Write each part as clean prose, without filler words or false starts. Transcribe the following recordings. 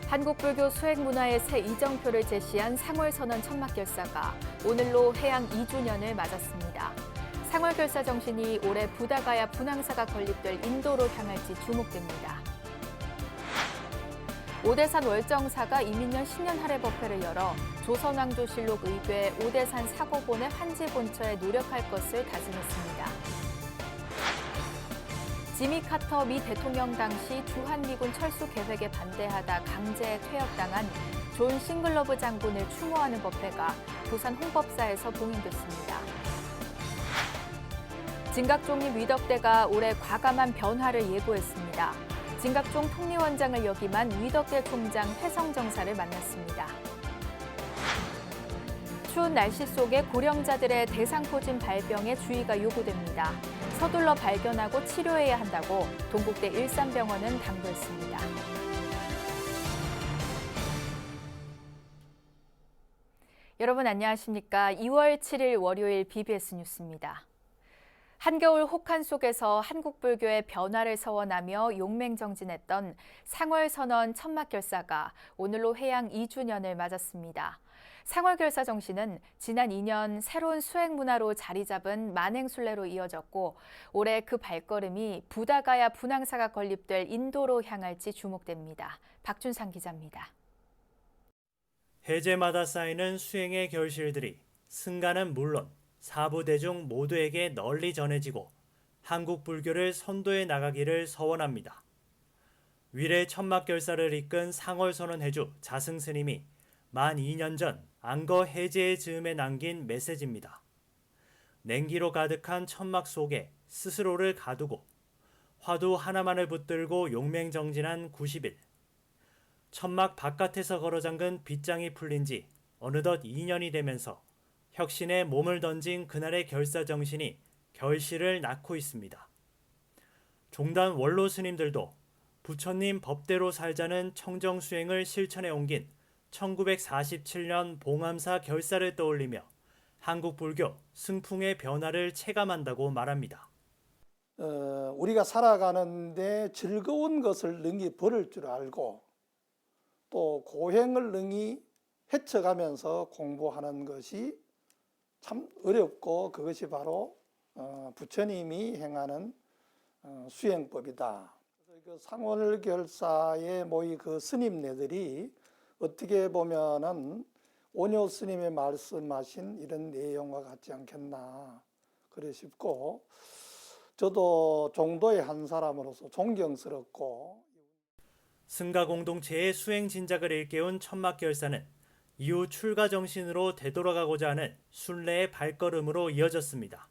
한국불교 수행문화의 새 이정표를 제시한 상월선언 천막결사가 오늘로 해양 2주년을 맞았습니다. 상월결사 정신이 올해 부다가야 분황사가 건립될 인도로 향할지 주목됩니다. 오대산 월정사가 이민년 10년 할애 법회를 열어 조선왕조실록 의궤 오대산 사고본의 환지 본처에 노력할 것을 다짐했습니다. 지미 카터 미 대통령 당시 주한미군 철수 계획에 반대하다 강제 퇴역당한 존 싱글러브 장군을 추모하는 법회가 부산 홍법사에서 봉행됐습니다. 진각종리 위덕대가 올해 과감한 변화를 예고했습니다. 진각종 통리원장을 역임한 위덕대 총장 회성정사를 만났습니다. 추운 날씨 속에 고령자들의 대상포진 발병에 주의가 요구됩니다. 서둘러 발견하고 치료해야 한다고 동국대 일산병원은 당부했습니다. 여러분 안녕하십니까? 2월 7일 월요일 BBS 뉴스입니다. 한겨울 혹한 속에서 한국불교의 변화를 서원하며 용맹정진했던 상월선언 천막결사가 오늘로 해양 2주년을 맞았습니다. 상월결사 정신은 지난 2년 새로운 수행문화로 자리 잡은 만행순례로 이어졌고 올해 그 발걸음이 부다가야 분황사가 건립될 인도로 향할지 주목됩니다. 박준상 기자입니다. 해제마다 쌓이는 수행의 결실들이 승가는 물론 사부대중 모두에게 널리 전해지고 한국 불교를 선도해 나가기를 서원합니다. 위례 천막결사를 이끈 상월선언해주 자승스님이 만 2년 전 안거 해제의 즈음에 남긴 메시지입니다. 냉기로 가득한 천막 속에 스스로를 가두고 화두 하나만을 붙들고 용맹정진한 90일. 천막 바깥에서 걸어 잠근 빗장이 풀린 지 어느덧 2년이 되면서 혁신에 몸을 던진 그날의 결사정신이 결실을 낳고 있습니다. 종단 원로 스님들도 부처님 법대로 살자는 청정수행을 실천에 옮긴 1947년 봉암사 결사를 떠올리며 한국 불교 승풍의 변화를 체감한다고 말합니다. 우리가 살아가는데 즐거운 것을 능히 버릴 줄 알고 또 고행을 능히 헤쳐가면서 공부하는 것이 참 어렵고 그것이 바로 부처님이 행하는 수행법이다. 그 상월결사에 모인 그 스님네들이 어떻게 보면은 오뇨 스님의 말씀하신 이런 내용과 같지 않겠나 그래 싶고 저도 종도의 한 사람으로서 존경스럽고 승가 공동체의 수행 진작을 일깨운 천막결사는 이후 출가 정신으로 되돌아가고자 하는 순례의 발걸음으로 이어졌습니다.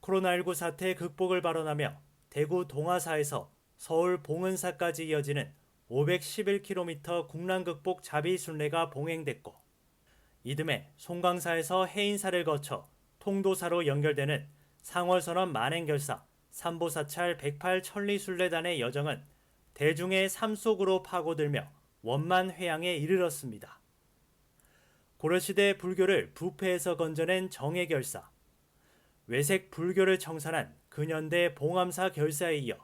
코로나19 사태 극복을 발언하며 대구 동화사에서 서울 봉은사까지 이어지는 511km 국난극복 자비순례가 봉행됐고 이듬해 송강사에서 해인사를 거쳐 통도사로 연결되는 상월선언 만행결사 삼보사찰 108천리순례단의 여정은 대중의 삶 속으로 파고들며 원만회양에 이르렀습니다. 고려시대 불교를 부패에서 건져낸 정해결사, 외색 불교를 청산한 근현대 봉암사 결사에 이어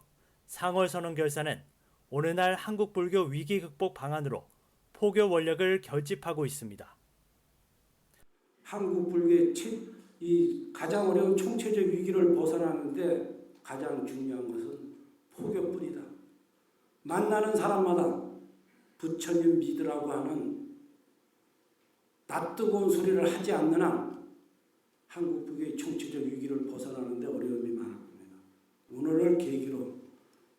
상월선언 결사는 오늘날 한국 불교 위기 극복 방안으로 포교 원력을 결집하고 있습니다. 한국 불교의 이 가장 어려운 총체적 위기를 벗어나는데 가장 중요한 것은 포교뿐이다. 만나는 사람마다 부처님 믿으라고 하는 낯뜨거운 소리를 하지 않는 한 한국 불교의 총체적 위기를 벗어나는데 어려움이 많을 겁니다. 오늘을 계기로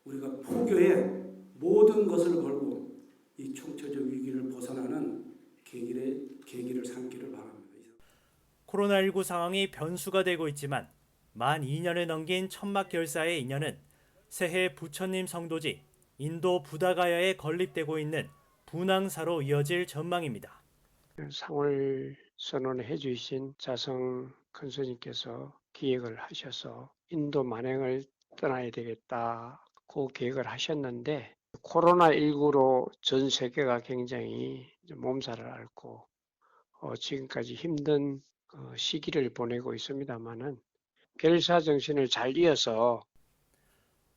우리가 포교에 모든 것을 걸고 이 총체적 위기를 벗어나는 계기를 삼기를 바랍니다. 코로나19 상황이 변수가 되고 있지만 만 2년을 넘긴 천막결사의 인연은 새해 부처님 성도지 인도 부다가야에 건립되고 있는 분황사로 이어질 전망입니다. 상월 선언해 주신 자성 큰스님께서 기획을 하셔서 인도 만행을 떠나야 되겠다 그 계획을 하셨는데 코로나19로 전 세계가 굉장히 몸살을 앓고 지금까지 힘든 시기를 보내고 있습니다만은 결사 정신을 잘 이어서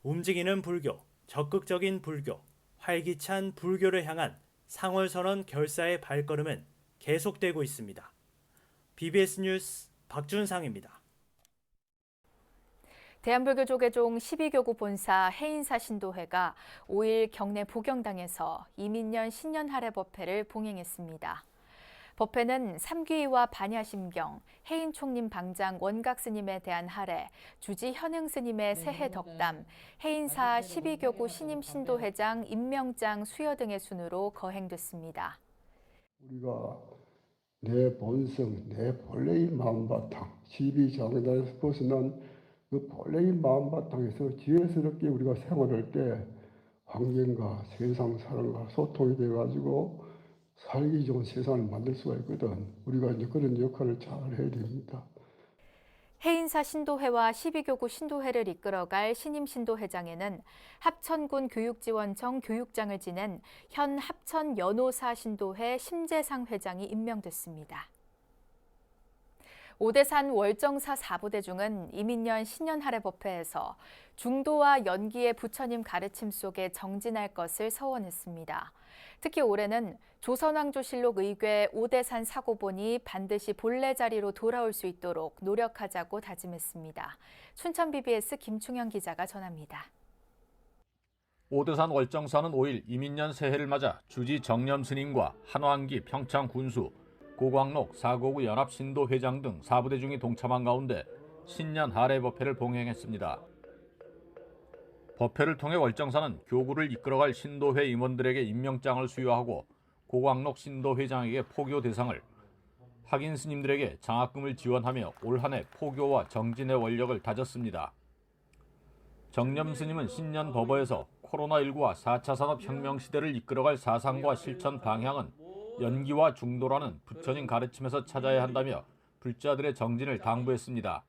움직이는 불교, 적극적인 불교, 활기찬 불교를 향한 상월선언 결사의 발걸음은 계속되고 있습니다. BBS 뉴스 박준상입니다. 대한불교조계종 12교구 본사 해인사 신도회가 5일 경내 보경당에서 이민년 신년 할애 법회를 봉행했습니다. 법회는 삼귀와 반야심경, 해인총림 방장 원각 스님에 대한 할애, 주지 현흥 스님의 새해 덕담, 해인사 12교구 신임 신도회장 임명장 수여 등의 순으로 거행됐습니다. 우리가 내 본성, 내 본래의 마음바탕, 12정단에서 벗어난 그 본래의 마음바탕에서 지혜스럽게 우리가 생활할 때 환경과 세상 사람과 소통이 돼가지고 살기 좋은 세상을 만들 수가 있거든. 우리가 이제 그런 역할을 잘 해야 됩니다. 해인사 신도회와 12교구 신도회를 이끌어갈 신임 신도회장에는 합천군 교육지원청 교육장을 지낸 현 합천 연호사 신도회 심재상 회장이 임명됐습니다. 오대산 월정사 4부대중은 이민년 신년 할애 법회에서 중도와 연기의 부처님 가르침 속에 정진할 것을 서원했습니다. 특히 올해는 조선왕조실록 의궤 오대산 사고본이 반드시 본래 자리로 돌아올 수 있도록 노력하자고 다짐했습니다. 춘천 BBS 김충현 기자가 전합니다. 오대산 월정사는 5일 이민년 새해를 맞아 주지 정념 스님과 한왕기 평창 군수, 고광록 사고구 연합 신도 회장 등 4부대중이 동참한 가운데 신년 할애 법회를 봉행했습니다. 법회를 통해 월정사는 교구를 이끌어갈 신도회 임원들에게 임명장을 수여하고 고광록 신도회장에게 포교 대상을, 학인 스님들에게 장학금을 지원하며 올 한 해 포교와 정진의 원력을 다졌습니다. 정념 스님은 신년 법어에서 코로나19와 4차 산업혁명 시대를 이끌어갈 사상과 실천 방향은 연기와 중도라는 부처님 가르침에서 찾아야 한다며 불자들의 정진을 당부했습니다.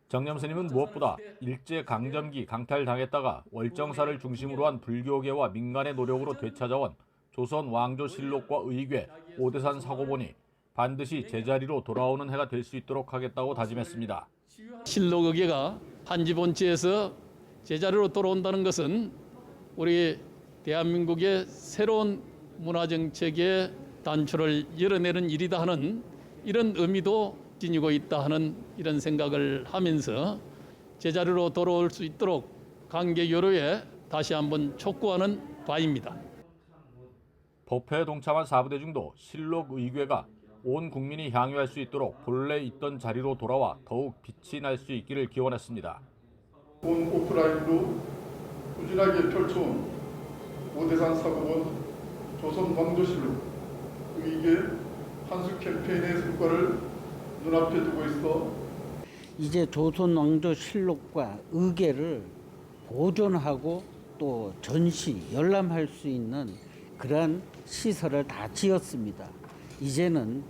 정념 스님은 무엇보다 일제강점기 강탈당했다가 월정사를 중심으로 한 불교계와 민간의 노력으로 되찾아온 조선 왕조실록과 의궤, 오대산 사고본이 반드시 제자리로 돌아오는 해가 될 수 있도록 하겠다고 다짐했습니다. 실록 의궤가 한지본치에서 제자리로 돌아온다는 것은 우리 대한민국의 새로운 문화정책의 단초를 열어내는 일이다 하는 이런 의미도 지니고 있다 하는 이런 생각을 하면서 제자리로 돌아올 수 있도록 관계 교류에 다시 한번 촉구하는 바입니다. 법회에 동참한 4부대중도 실록 의궤가 온 국민이 향유할 수 있도록 본래 있던 자리로 돌아와 더욱 빛이 날 수 있기를 기원했습니다. 온 오프라인으로 꾸준하게 펼쳐온 오대산 사고본 조선 왕조실록 의궤 한수 캠페인의 성과를 눈앞에 두고 있어 이제 조선 왕조실록과 의궤를 보존하고 또 전시, 열람할 수 있는 그러한 시설을 다 지었습니다. 이제는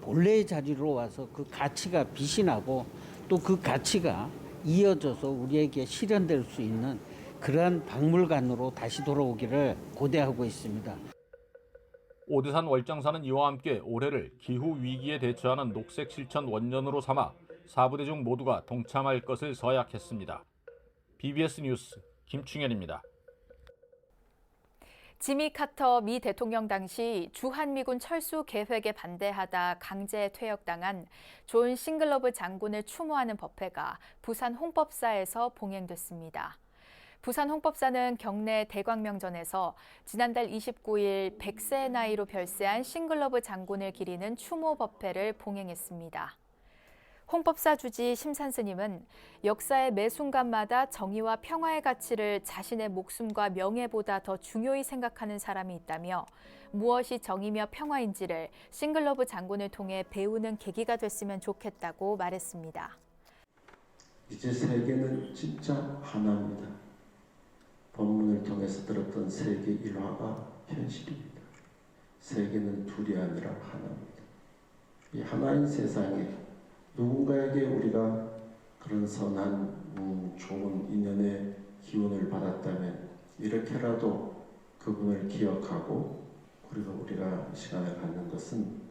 본래의 자리로 와서 그 가치가 빛이 나고 또 그 가치가 이어져서 우리에게 실현될 수 있는 그러한 박물관으로 다시 돌아오기를 고대하고 있습니다. 오대산 월정사는 이와 함께 올해를 기후위기에 대처하는 녹색 실천 원년으로 삼아 4부대중 모두가 동참할 것을 서약했습니다. BBS 뉴스 김충현입니다. 지미 카터 미 대통령 당시 주한미군 철수 계획에 반대하다 강제 퇴역당한 존 싱글러브 장군을 추모하는 법회가 부산 홍법사에서 봉행됐습니다. 부산 홍법사는 경내 대광명전에서 지난달 29일 100세의 나이로 별세한 싱글러브 장군을 기리는 추모 법회를 봉행했습니다. 홍법사 주지 심산스님은 역사의 매 순간마다 정의와 평화의 가치를 자신의 목숨과 명예보다 더 중요히 생각하는 사람이 있다며 무엇이 정의며 평화인지를 싱글러브 장군을 통해 배우는 계기가 됐으면 좋겠다고 말했습니다. 이제 세계는 진짜 하나입니다. 본문을 통해서 들었던 세계 일화가 현실입니다. 세계는 둘이 아니라 하나입니다. 이 하나인 세상에 누군가에게 우리가 그런 선한 좋은 인연의 기운을 받았다면 이렇게라도 그분을 기억하고 그리고 우리가 시간을 갖는 것은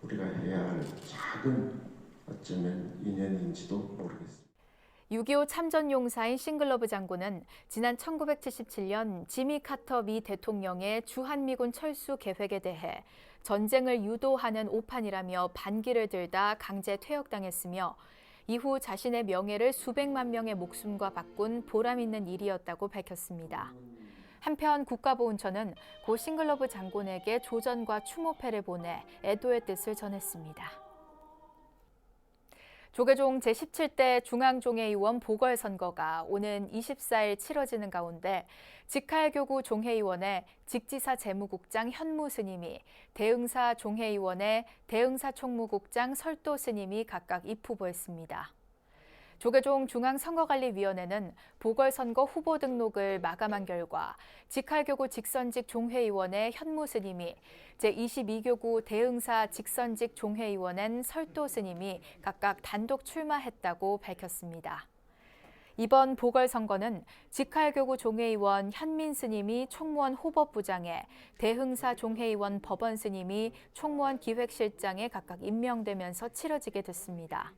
우리가 해야 할 작은 어쩌면 인연인지도 모르겠습니다. 6.25 참전용사인 싱글러브 장군은 지난 1977년 지미 카터 미 대통령의 주한미군 철수 계획에 대해 전쟁을 유도하는 오판이라며 반기를 들다 강제 퇴역당했으며 이후 자신의 명예를 수백만 명의 목숨과 바꾼 보람 있는 일이었다고 밝혔습니다. 한편 국가보훈처는 고 싱글러브 장군에게 조전과 추모패를 보내 애도의 뜻을 전했습니다. 조계종 제17대 중앙종회의원 보궐선거가 오는 24일 치러지는 가운데 직할교구 종회의원의 직지사 재무국장 현무 스님이 대응사 종회의원의 대응사 총무국장 설도 스님이 각각 입후보했습니다. 조계종 중앙선거관리위원회는 보궐선거 후보 등록을 마감한 결과 직할교구 직선직 종회의원의 현무 스님이 제22교구 대응사 직선직 종회의원엔 설도 스님이 각각 단독 출마했다고 밝혔습니다. 이번 보궐선거는 직할교구 종회의원 현민 스님이 총무원 호법부장에 대흥사 종회의원 법원 스님이 총무원 기획실장에 각각 임명되면서 치러지게 됐습니다.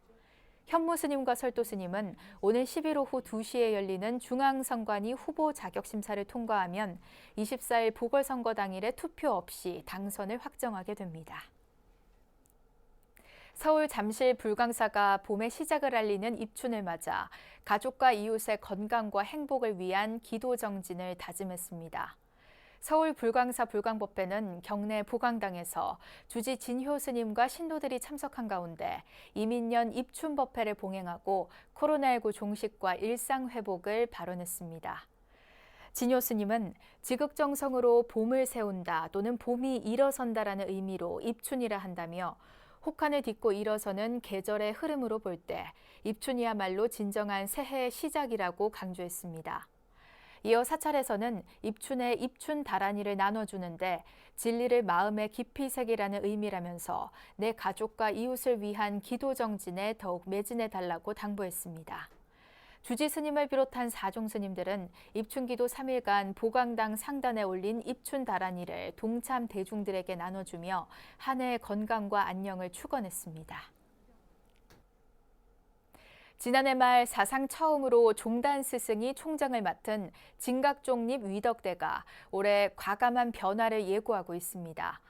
현무 스님과 설도 스님은 오늘 10일 오후 2시에 열리는 중앙선관위 후보 자격심사를 통과하면 24일 보궐선거 당일에 투표 없이 당선을 확정하게 됩니다. 서울 잠실 불광사가 봄의 시작을 알리는 입춘을 맞아 가족과 이웃의 건강과 행복을 위한 기도 정진을 다짐했습니다. 서울 불광사 불광법회는 경내 보광당에서 주지 진효 스님과 신도들이 참석한 가운데 이민년 입춘법회를 봉행하고 코로나19 종식과 일상 회복을 발언했습니다. 진효 스님은 지극정성으로 봄을 세운다 또는 봄이 일어선다라는 의미로 입춘이라 한다며 혹한을 딛고 일어서는 계절의 흐름으로 볼 때 입춘이야말로 진정한 새해의 시작이라고 강조했습니다. 이어 사찰에서는 입춘에 입춘 다란이를 나눠주는데 진리를 마음에 깊이 새기라는 의미라면서 내 가족과 이웃을 위한 기도 정진에 더욱 매진해달라고 당부했습니다. 주지 스님을 비롯한 사종 스님들은 입춘기도 3일간 보광당 상단에 올린 입춘 다란이를 동참 대중들에게 나눠주며 한 해의 건강과 안녕을 축원했습니다. 지난해 말 사상 처음으로 종단 스승이 총장을 맡은 진각종립 위덕대가 올해 과감한 변화를 예고하고 있습니다.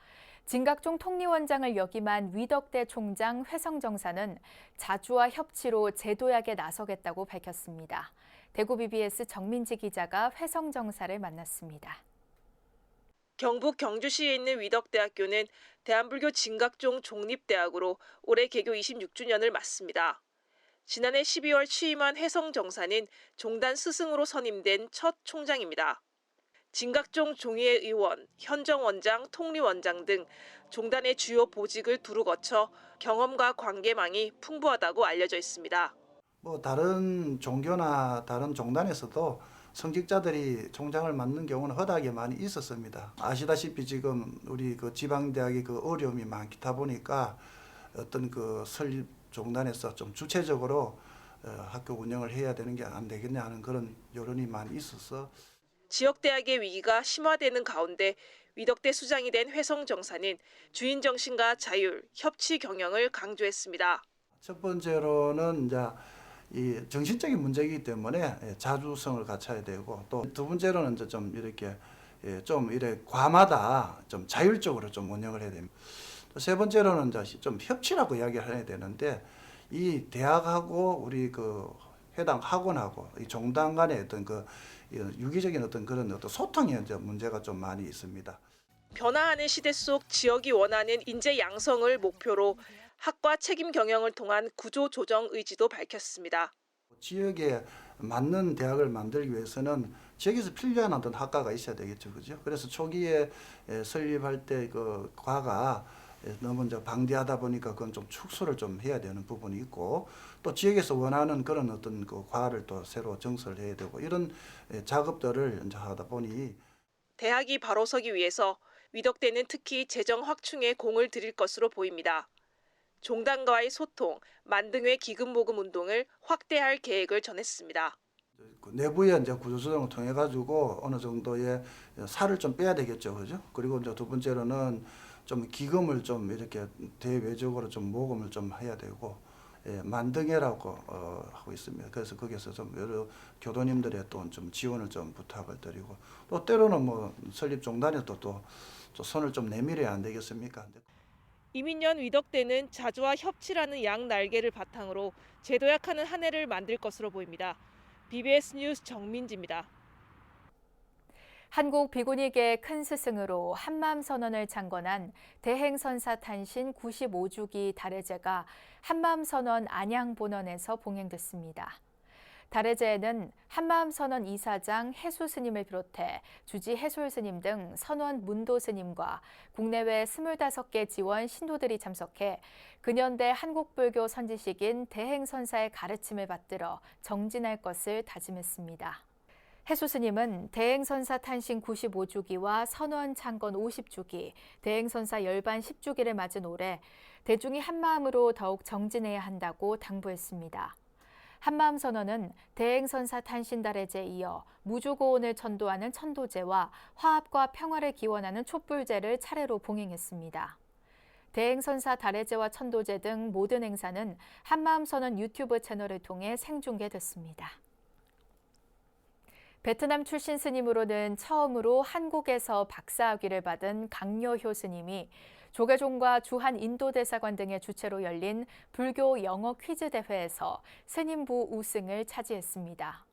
진각종 통리원장을 역임한 위덕대 총장 회성정사는 자주와 협치로 제도약에 나서겠다고 밝혔습니다. 대구 BBS 정민지 기자가 회성정사를 만났습니다. 경북 경주시에 있는 위덕대학교는 대한불교 진각종 종립대학으로 올해 개교 26주년을 맞습니다. 지난해 12월 취임한 회성정사는 종단 스승으로 선임된 첫 총장입니다. 진각종 종의회 의원, 현정원장, 통리원장 등 종단의 주요 보직을 두루 거쳐 경험과 관계망이 풍부하다고 알려져 있습니다. 다른 종교나 다른 종단에서도 성직자들이 총장을 맡는 경우는 허다하게 많이 있었습니다. 아시다시피 지금 우리 그 지방대학의 그 어려움이 많다 보니까 어떤 그 설립 종단에서 좀 주체적으로 학교 운영을 해야 되는 게 안 되겠냐 하는 그런 여론이 많이 있어서 지역대학의 위기가 심화되는 가운데 위덕대 수장이 된 회성정사는 주인 정신과 자율, 협치 경영을 강조했습니다. 첫 번째로는 이제 이 정신적인 문제이기 때문에 자주성을 갖춰야 되고 또 두 번째로는 이제 좀 이렇게 좀 이래 과마다 좀 자율적으로 좀 운영을 해야 됩니다. 세 번째로는 이제 좀 협치라고 이야기를 해야 되는데 이 대학하고 우리 그 해당 학원하고 이 종단 간의 어떤 그 유기적인 어떤 그런 어떤 소통의 이제 문제가 좀 많이 있습니다. 변화하는 시대 속 지역이 원하는 인재 양성을 목표로 학과 책임 경영을 통한 구조 조정 의지도 밝혔습니다. 지역에 맞는 대학을 만들기 위해서는 지역에서 필요한 어떤 학과가 있어야 되겠죠, 그죠? 그래서 초기에 설립할 때 그 과가 너무 이제 방대하다 보니까 그건 좀 축소를 좀 해야 되는 부분이 있고 또 지역에서 원하는 그런 어떤 그 과를 또 새로 정설을 해야 되고 이런 작업들을 이제 하다 보니 대학이 바로 서기 위해서 위덕대는 특히 재정 확충에 공을 들일 것으로 보입니다. 종단과의 소통, 만등회 기금 모금 운동을 확대할 계획을 전했습니다. 내부의 이제 구조조정을 통해 가지고 어느 정도의 살을 좀 빼야 되겠죠, 그죠? 그리고 이제 두 번째로는 좀 기금을 좀 이렇게 대외적으로 좀 모금을 좀 해야 되고 만등해라고 하고 있습니다. 그래서 거기서 좀 여러 교도님들의 또 좀 지원을 좀 부탁을 드리고 또 때로는 뭐 설립 종단에 또 손을 좀 내밀어야 안 되겠습니까? 이민년 위덕대는 자주와 협치라는 양 날개를 바탕으로 재도약하는 한 해를 만들 것으로 보입니다. BBS 뉴스 정민지입니다. 한국 비구니계의 큰 스승으로 한마음 선언을 창건한 대행선사 탄신 95주기 달해제가 한마음 선언 안양본원에서 봉행됐습니다. 달해제에는 한마음 선언 이사장 해수 스님을 비롯해 주지 해솔 스님 등 선원 문도 스님과 국내외 25개 지원 신도들이 참석해 근현대 한국불교 선지식인 대행선사의 가르침을 받들어 정진할 것을 다짐했습니다. 해수 스님은 대행선사 탄신 95주기와 선원 창건 50주기, 대행선사 열반 10주기를 맞은 올해 대중이 한마음으로 더욱 정진해야 한다고 당부했습니다. 한마음 선언은 대행선사 탄신달해제에 이어 무주고온을 천도하는 천도제와 화합과 평화를 기원하는 촛불제를 차례로 봉행했습니다. 대행선사 달해제와 천도제 등 모든 행사는 한마음 선언 유튜브 채널을 통해 생중계됐습니다. 베트남 출신 스님으로는 처음으로 한국에서 박사학위를 받은 강여효 스님이 조계종과 주한 인도대사관 등의 주최로 열린 불교 영어 퀴즈 대회에서 스님부 우승을 차지했습니다.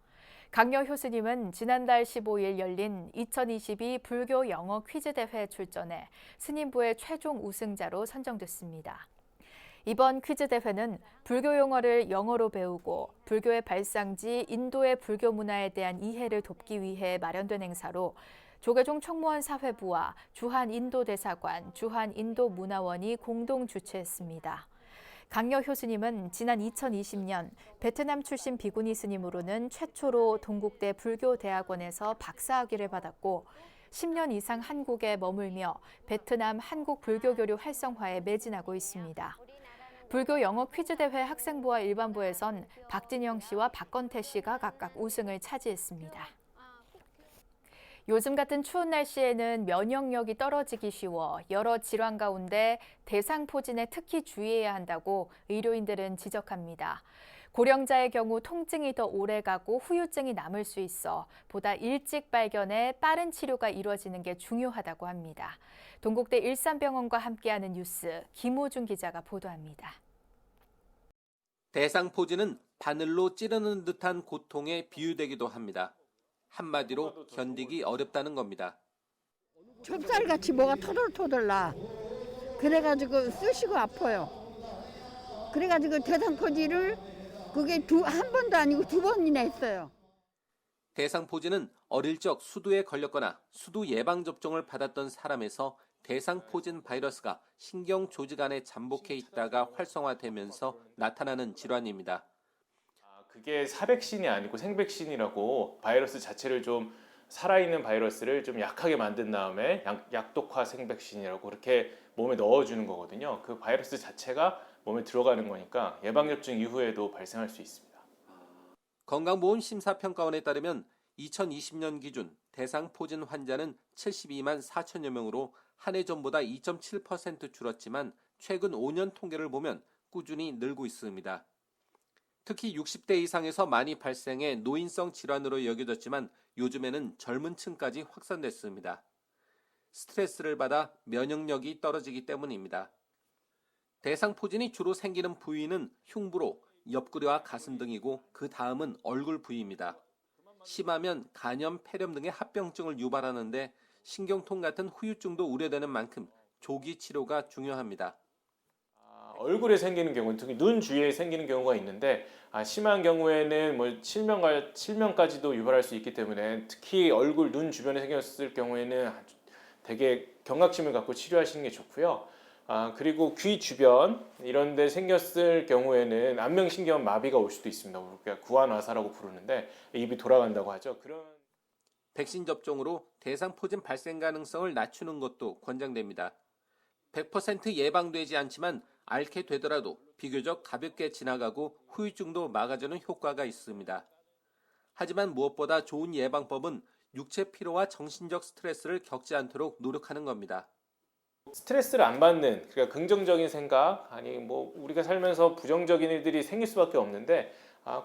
강여효 스님은 지난달 15일 열린 2022 불교 영어 퀴즈 대회에 출전해 스님부의 최종 우승자로 선정됐습니다. 이번 퀴즈 대회는 불교 용어를 영어로 배우고 불교의 발상지 인도의 불교 문화에 대한 이해를 돕기 위해 마련된 행사로 조계종 총무원 사회부와 주한 인도대사관, 주한 인도문화원이 공동 주최했습니다. 강여효 스님은 지난 2020년 베트남 출신 비구니 스님으로는 최초로 동국대 불교대학원에서 박사학위를 받았고 10년 이상 한국에 머물며 베트남 한국 불교교류 활성화에 매진하고 있습니다. 불교 영어 퀴즈 대회 학생부와 일반부에선 박진영 씨와 박건태 씨가 각각 우승을 차지했습니다. 요즘 같은 추운 날씨에는 면역력이 떨어지기 쉬워 여러 질환 가운데 대상포진에 특히 주의해야 한다고 의료인들은 지적합니다. 고령자의 경우 통증이 더 오래가고 후유증이 남을 수 있어 보다 일찍 발견해 빠른 치료가 이루어지는 게 중요하다고 합니다. 동국대 일산병원과 함께하는 뉴스 김호준 기자가 보도합니다. 대상포진은 바늘로 찌르는 듯한 고통에 비유되기도 합니다. 한마디로 견디기 어렵다는 겁니다. 좁쌀같이 뭐가 토들토들 나. 그래가지고 쑤시고 아파요. 그래가지고 대상포진을 그게 한 번도 아니고 두 번이나 했어요. 대상포진은 어릴 적 수두에 걸렸거나 수두 예방접종을 받았던 사람에서 대상포진 바이러스가 신경 조직 안에 잠복해 있다가 활성화되면서 나타나는 질환입니다. 그게 사백신이 아니고 생백신이라고 바이러스 자체를 좀 살아있는 바이러스를 좀 약하게 만든 다음에 약독화 생백신이라고 그렇게 몸에 넣어주는 거거든요. 그 바이러스 자체가 몸에 들어가는 거니까 예방접종 이후에도 발생할 수 있습니다. 건강보험심사평가원에 따르면 2020년 기준 대상포진 환자는 72만 4천여 명으로 한 해 전보다 2.7% 줄었지만 최근 5년 통계를 보면 꾸준히 늘고 있습니다. 특히 60대 이상에서 많이 발생해 노인성 질환으로 여겨졌지만 요즘에는 젊은 층까지 확산됐습니다. 스트레스를 받아 면역력이 떨어지기 때문입니다. 대상포진이 주로 생기는 부위는 흉부로 옆구리와 가슴 등이고 그 다음은 얼굴 부위입니다. 심하면 간염, 폐렴 등의 합병증을 유발하는데 신경통 같은 후유증도 우려되는 만큼 조기 치료가 중요합니다. 얼굴에 생기는 경우는 특히 눈 주위에 생기는 경우가 있는데 심한 경우에는 뭐 실명까지도 유발할 수 있기 때문에 특히 얼굴, 눈 주변에 생겼을 경우에는 되게 경각심을 갖고 치료하시는 게 좋고요. 그리고 귀 주변 이런 데 생겼을 경우에는 안면신경 마비가 올 수도 있습니다. 우리가 구안화사라고 부르는데 입이 돌아간다고 하죠. 그런 백신 접종으로 대상포진 발생 가능성을 낮추는 것도 권장됩니다. 100% 예방되지 않지만 앓게 되더라도 비교적 가볍게 지나가고 후유증도 막아주는 효과가 있습니다. 하지만 무엇보다 좋은 예방법은 육체 피로와 정신적 스트레스를 겪지 않도록 노력하는 겁니다. 스트레스를 안 받는, 그러니까 긍정적인 생각, 아니 뭐 우리가 살면서 부정적인 일들이 생길 수밖에 없는데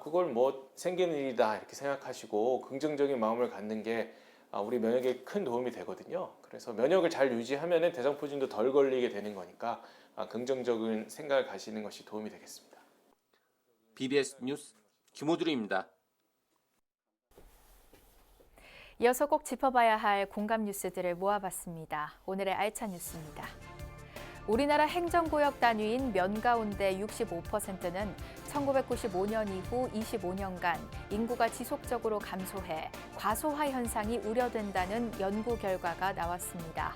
그걸 뭐 생기는 일이다 이렇게 생각하시고 긍정적인 마음을 갖는 게 우리 면역에 큰 도움이 되거든요. 그래서 면역을 잘 유지하면 대장포진도 덜 걸리게 되는 거니까 긍정적인 생각을 가시는 것이 도움이 되겠습니다. BBS 뉴스 김호준입니다. 이어서 꼭 짚어봐야 할 공감 뉴스들을 모아봤습니다. 오늘의 알찬 뉴스입니다. 우리나라 행정구역 단위인 면 가운데 65%는 1995년 이후 25년간 인구가 지속적으로 감소해 과소화 현상이 우려된다는 연구 결과가 나왔습니다.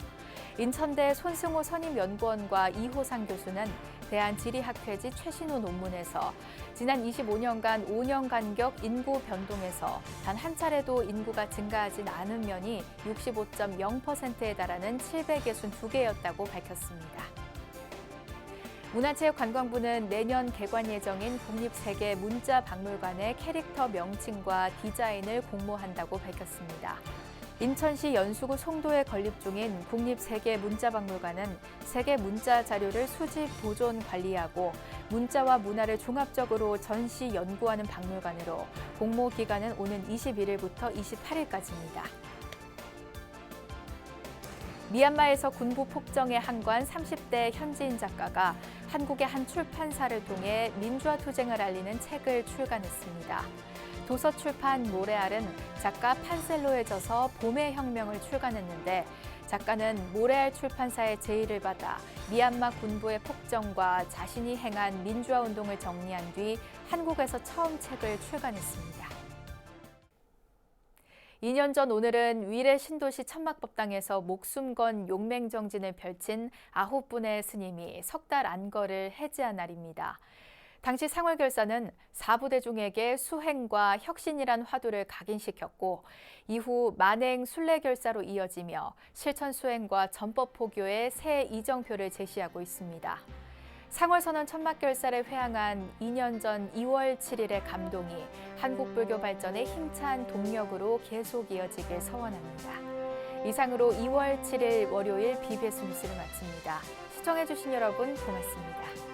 인천대 손승호 선임연구원과 이호상 교수는 대한지리학회지 최신호 논문에서 지난 25년간 5년 간격 인구 변동에서 단 한 차례도 인구가 증가하진 않은 면이 65.0%에 달하는 762개였다고 밝혔습니다. 문화체육관광부는 내년 개관 예정인 국립세계문자박물관의 캐릭터 명칭과 디자인을 공모한다고 밝혔습니다. 인천시 연수구 송도에 건립 중인 국립세계문자박물관은 세계 문자 자료를 수집, 보존, 관리하고 문자와 문화를 종합적으로 전시 연구하는 박물관으로 공모 기간은 오는 21일부터 28일까지입니다. 미얀마에서 군부 폭정에 항거한 30대 현지인 작가가 한국의 한 출판사를 통해 민주화 투쟁을 알리는 책을 출간했습니다. 도서출판 모레알은 작가 판셀로에 져서 봄의 혁명을 출간했는데 작가는 모레알 출판사의 제의를 받아 미얀마 군부의 폭정과 자신이 행한 민주화 운동을 정리한 뒤 한국에서 처음 책을 출간했습니다. 2년 전 오늘은 위례 신도시 천막법당에서 목숨 건 용맹정진을 펼친 9분의 스님이 석 달 안거를 해제한 날입니다. 당시 상월결사는 4부대중에게 수행과 혁신이란 화두를 각인시켰고 이후 만행 순례결사로 이어지며 실천수행과 전법포교의 새 이정표를 제시하고 있습니다. 상월선언 천막결사를 회항한 2년 전 2월 7일의 감동이 한국불교 발전의 힘찬 동력으로 계속 이어지길 서원합니다. 이상으로 2월 7일 월요일 BBS 뉴스를 마칩니다. 시청해주신 여러분 고맙습니다.